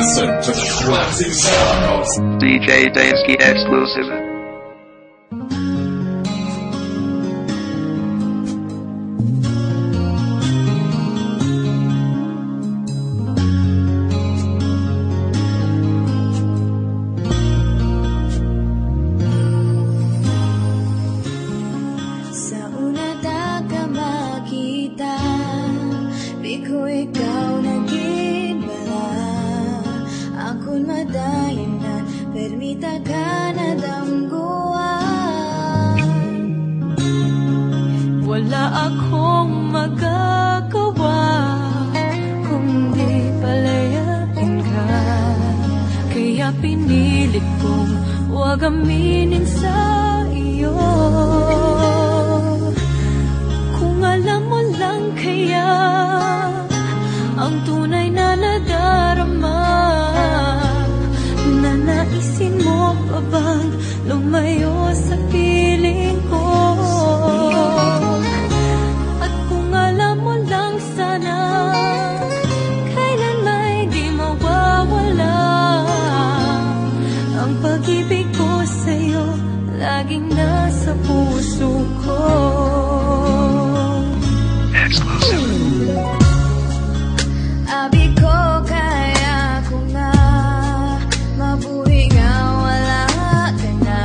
Listen to the classic sounds. DJ Dansky exclusive. Wala akong magagawa kung di palayain ka. Kaya pinilit kong huwag aminin sa iyo. Kung alam mo lang kaya ang tunay na nadarama, nanaisin mo pa bang lumayo sa piling ko? At kung alam mo lang sana, kailan may di mawawala ang pag-ibig ko sa'yo, laging nasa puso ko. Abi ko kaya ko nga mabuhi nga wala ka na.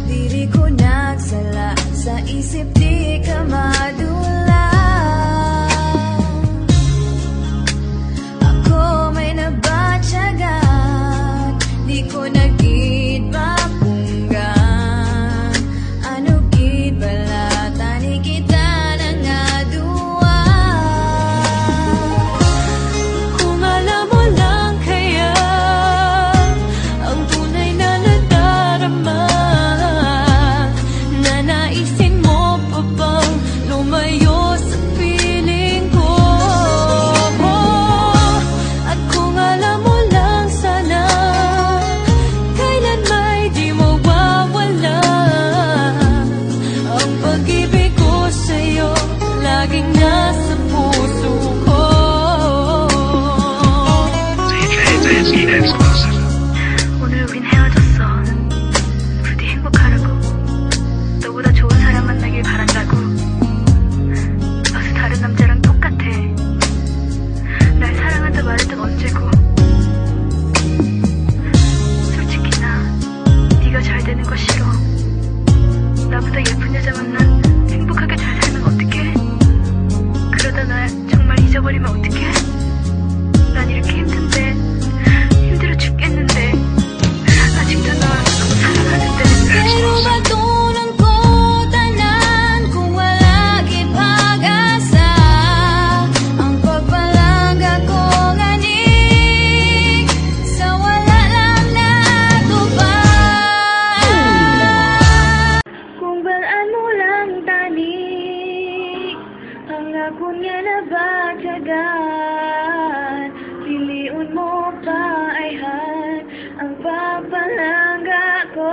Diri ko nagsala sa isip, di ka madula. Ako may nabatyagan, di ko nagid mapunggan. Ano gid bala tani kita na nga duwa. Kung alam mo lang kaya ang tunay na nadarama, nanaisin mo pa bang lumayo sa piling ko? At kung alam mo lang sana, kailan may di mawawala ang pag-ibig ko sa'yo, laging nasa puso ko. DJ Dansky exclusive. 오늘 우린 헤어졌어. 부디 행복하라고. 너보다 좋은 사람 만나길 바란다고. 어서 다른 남자랑 똑같아. 날 사랑한다 말했던 언제고. 솔직히 나 네가 잘 되는 거 싫어. 나보다 예쁜 여자 만나 행복하게 잘 살면 어떡해? 그러다 날 정말 잊어버리면 어떡해? 난 이렇게 힘든데, 힘들어 죽겠는데, 아직도 널 너무 사랑하는데. Pero matunan ko tanan kung wala gid pag-asa ang pagpalangga ko ngani sa wala lang natupad. Kung balaan mo lang tani ang akon nga nabatyagan, piliun mo pa ay han ang pagpalangga ko.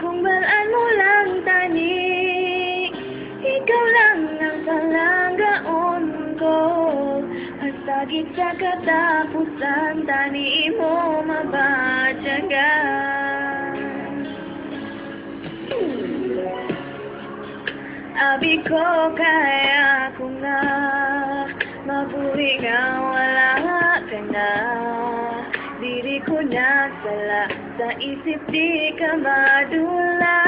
Kung balaan mo lang tani, ikaw lang ang palanggaon ko. At sagit sa katapusan, tani mo mabatyagan. Abi ko kaya ko nga mabuhi nga wala ka na. Diri ko nagsala sa isip, di ka madula.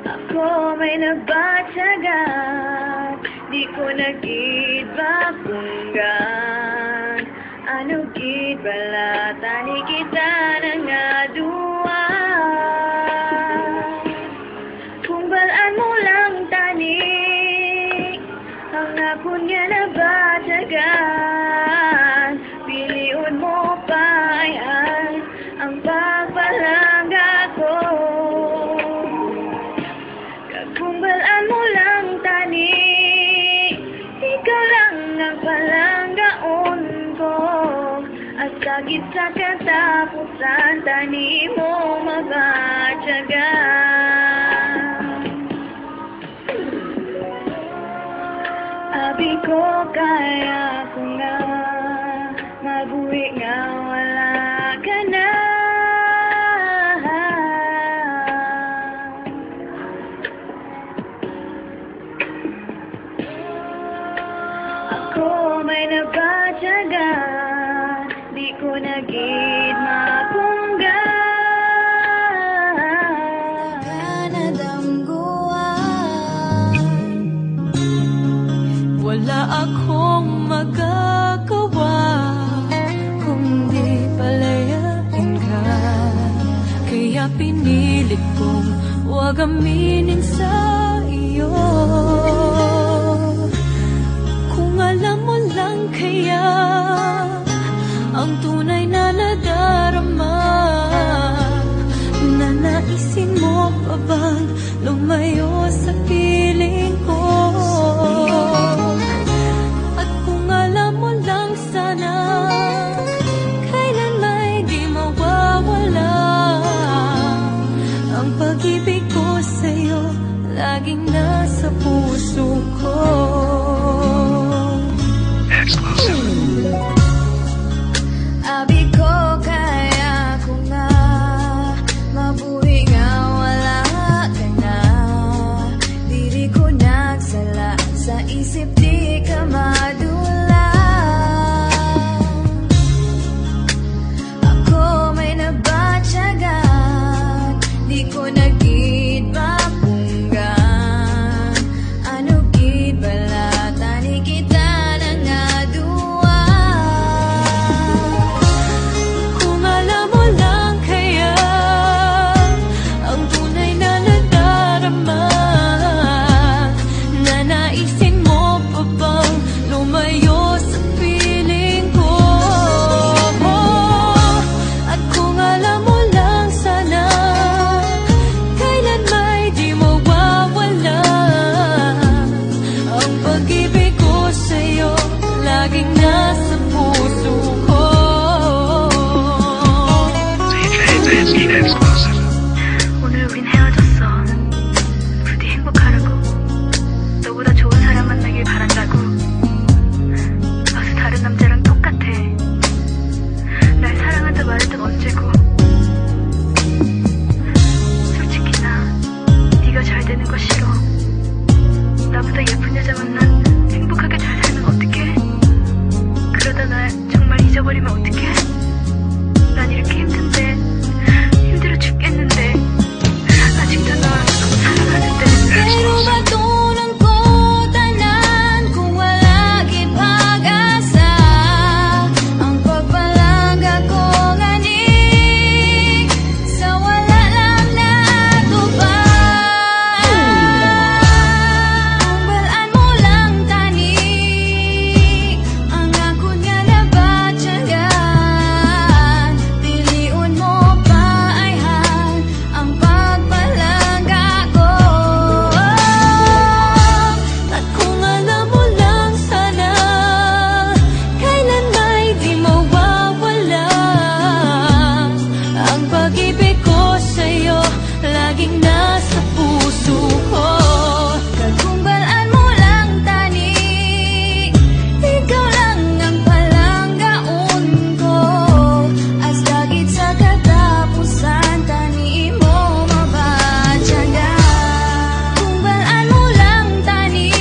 Ako may nabatyagan, di ko nagid mapunggan. Ano gid bala tani kita na nga duwa. Kung balaan mo lang tani ang akon nga nabatyagan, piliun mo pa ay ang pagpalangga ko. Kung balaan mo lang tani, ikaw lang ang palanggaon ko. At sagit sa katapusan, tani mo mabatyagan. wala akong magagawa kundi palayain ka. Kaya pinilit kong huwag aminin sa iyo. Kung alam mo lang kaya ang tunay na nadarama, nanaisin mo pa bang lumayo sa piling ko? At kung alam mo lang sana, kailan may di mawawala ang pag-ibig ko sa'yo, laging nasa puso ko. Exclusive. Abi ko kaya ko nga mabuhi nga wala ka na. Diri ko nagsala sa isip di ka madula. Ako may nabatyagan, di ko nagid mapunggan. Ano gid bala tani kita na nga duwa. Kung alam mo lang kaya ang tunay na nadarama, nanaisin mo pa bang lumayo sa piling ko? At kung alam mo lang sana, kailan may di mawawala ang pag-ibig ko sa'yo, laging nasa puso ko. DJ Dansky Exclusive. 오늘 우린 헤어졌어. 부디 행복하라고. 너보다 좋은 사람 만나길 바란다고. 어서 다른 남자랑 똑같아. 날 사랑한다 말했던 언제고. 솔직히 나 네가 잘 되는 거 싫어. 나보다 예쁜 여자 만나 행복하게 잘 살면 어떡해? 그러다 날 정말 잊어버리면 어떡해? 난 이렇게 힘든데, 힘들어 죽겠는데, 아직도 널 사랑하는데. Pero matunan ko tanan kung wala gid pag-asa. Ang pagpalangga ko ngani sa wala lang natupad. Balaan mo lang tani ang ako nga nabatyagan. Piliun mo pa ayhan ang pagpalangga ko. At kung alam mo lang sana, kailan may di mawawala ang pag-ibig ko sa'yo, laging nasa puso ko. Kung balaan mo lang tani, ikaw lang ang palanggaon ko. As dagit sa katapusan, tani mo mabatyagan. Kung balaan mo lang tani,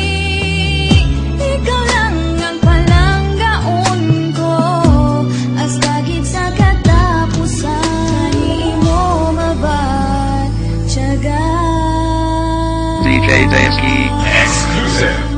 ikaw lang ang palanggaon ko. As dagit sa katapusan, tani mo mabatyagan. DJ Dansky. Exclusive.